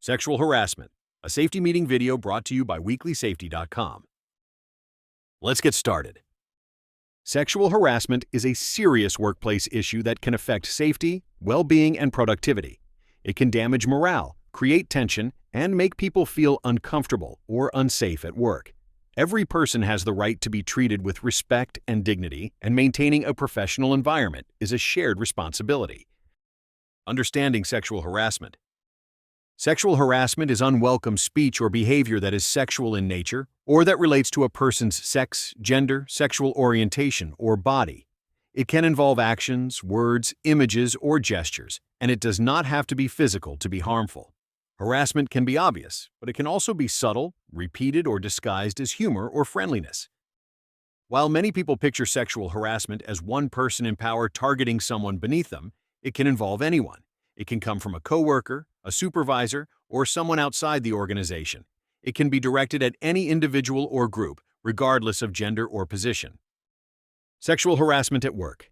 Sexual harassment, a safety meeting video brought to you by weeklysafety.com. Let's get started. Sexual harassment is a serious workplace issue that can affect safety, well-being, and productivity. It can damage morale, create tension, and make people feel uncomfortable or unsafe at work. Every person has the right to be treated with respect and dignity, and maintaining a professional environment is a shared responsibility. Understanding sexual harassment. Sexual harassment is unwelcome speech or behavior that is sexual in nature or that relates to a person's sex, gender, sexual orientation, or body. It can involve actions, words, images, or gestures, and it does not have to be physical to be harmful. Harassment can be obvious, but it can also be subtle, repeated, or disguised as humor or friendliness. While many people picture sexual harassment as one person in power targeting someone beneath them, it can involve anyone. It can come from a coworker, a supervisor, or someone outside the organization. It can be directed at any individual or group, regardless of gender or position. Sexual harassment at work.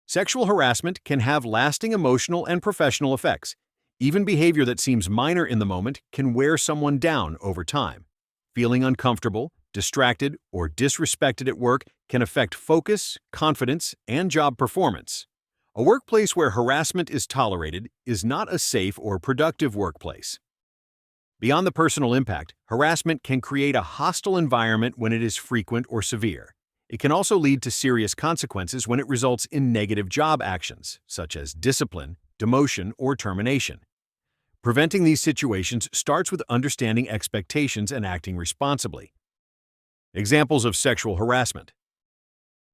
Sexual harassment can have lasting emotional and professional effects. Even behavior that seems minor in the moment can wear someone down over time. Feeling uncomfortable, distracted, or disrespected at work can affect focus, confidence, and job performance. A workplace where harassment is tolerated is not a safe or productive workplace. Beyond the personal impact, harassment can create a hostile environment when it is frequent or severe. It can also lead to serious consequences when it results in negative job actions, such as discipline, demotion, or termination. Preventing these situations starts with understanding expectations and acting responsibly. Examples of sexual harassment.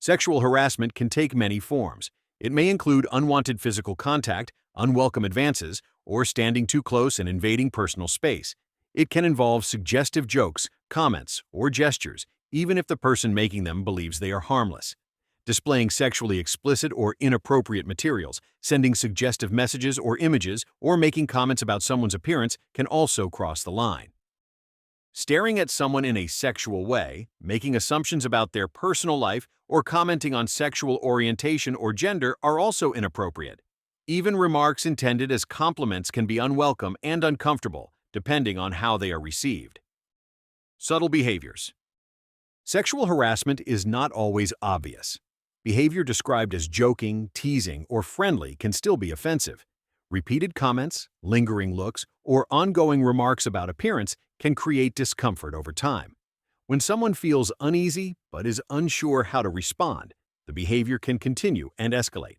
Sexual harassment can take many forms. It may include unwanted physical contact, unwelcome advances, or standing too close and invading personal space. It can involve suggestive jokes, comments, or gestures, even if the person making them believes they are harmless. Displaying sexually explicit or inappropriate materials, sending suggestive messages or images, or making comments about someone's appearance can also cross the line. Staring at someone in a sexual way, making assumptions about their personal life, or commenting on sexual orientation or gender are also inappropriate. Even remarks intended as compliments can be unwelcome and uncomfortable, depending on how they are received. Subtle behaviors. Sexual harassment is not always obvious. Behavior described as joking, teasing, or friendly can still be offensive. Repeated comments, lingering looks, or ongoing remarks about appearance can create discomfort over time. When someone feels uneasy but is unsure how to respond, the behavior can continue and escalate.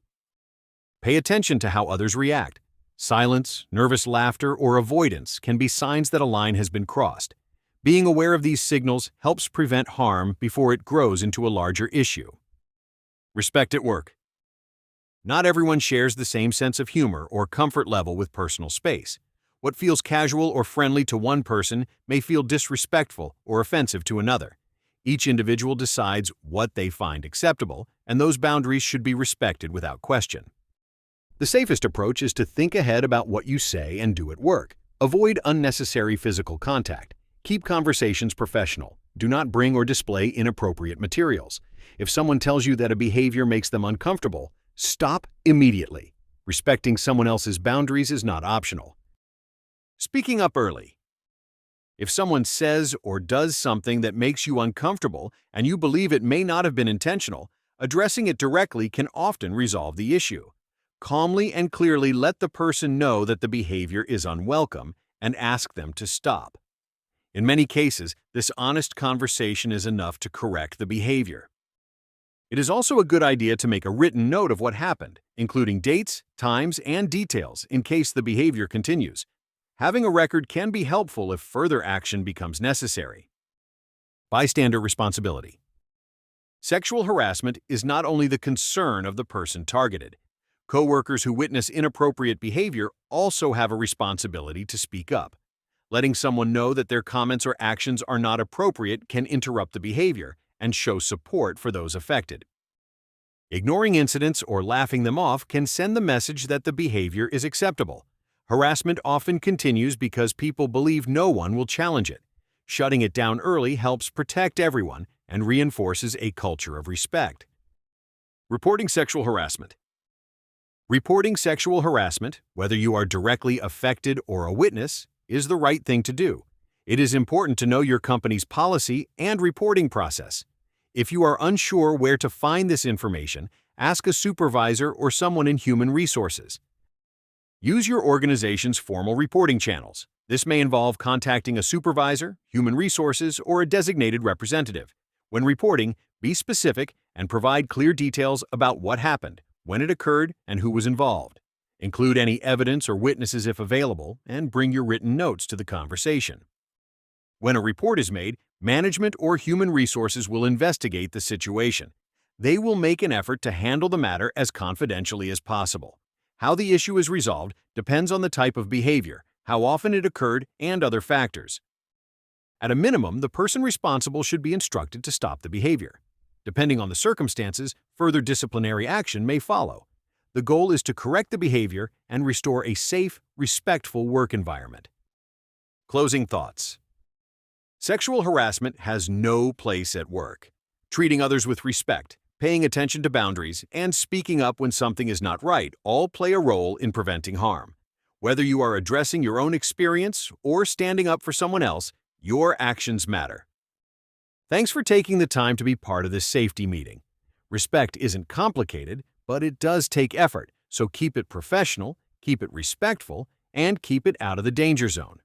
Pay attention to how others react. Silence, nervous laughter, or avoidance can be signs that a line has been crossed. Being aware of these signals helps prevent harm before it grows into a larger issue. Respect at work. Not everyone shares the same sense of humor or comfort level with personal space. What feels casual or friendly to one person may feel disrespectful or offensive to another. Each individual decides what they find acceptable, and those boundaries should be respected without question. The safest approach is to think ahead about what you say and do at work. Avoid unnecessary physical contact. Keep conversations professional. Do not bring or display inappropriate materials. If someone tells you that a behavior makes them uncomfortable, stop immediately. Respecting someone else's boundaries is not optional. Speaking up early. If someone says or does something that makes you uncomfortable and you believe it may not have been intentional, addressing it directly can often resolve the issue. Calmly and clearly let the person know that the behavior is unwelcome and ask them to stop. In many cases, this honest conversation is enough to correct the behavior. It is also a good idea to make a written note of what happened, including dates, times, and details in case the behavior continues. Having a record can be helpful if further action becomes necessary. Bystander responsibility. Sexual harassment is not only the concern of the person targeted. Coworkers who witness inappropriate behavior also have a responsibility to speak up. Letting someone know that their comments or actions are not appropriate can interrupt the behavior and show support for those affected. Ignoring incidents or laughing them off can send the message that the behavior is acceptable. Harassment often continues because people believe no one will challenge it. Shutting it down early helps protect everyone and reinforces a culture of respect. Reporting sexual harassment. Reporting sexual harassment, whether you are directly affected or a witness, is the right thing to do. It is important to know your company's policy and reporting process. If you are unsure where to find this information, ask a supervisor or someone in human resources. Use your organization's formal reporting channels. This may involve contacting a supervisor, human resources, or a designated representative. When reporting, be specific and provide clear details about what happened, when it occurred, and who was involved. Include any evidence or witnesses if available, and bring your written notes to the conversation. When a report is made, management or human resources will investigate the situation. They will make an effort to handle the matter as confidentially as possible. How the issue is resolved depends on the type of behavior, how often it occurred, and other factors. At a minimum, the person responsible should be instructed to stop the behavior. Depending on the circumstances, further disciplinary action may follow. The goal is to correct the behavior and restore a safe, respectful work environment. Closing thoughts. Sexual harassment has no place at work. Treating others with respect, paying attention to boundaries, and speaking up when something is not right all play a role in preventing harm. Whether you are addressing your own experience or standing up for someone else, your actions matter. Thanks for taking the time to be part of this safety meeting. Respect isn't complicated, but it does take effort, so keep it professional, keep it respectful, and keep it out of the danger zone.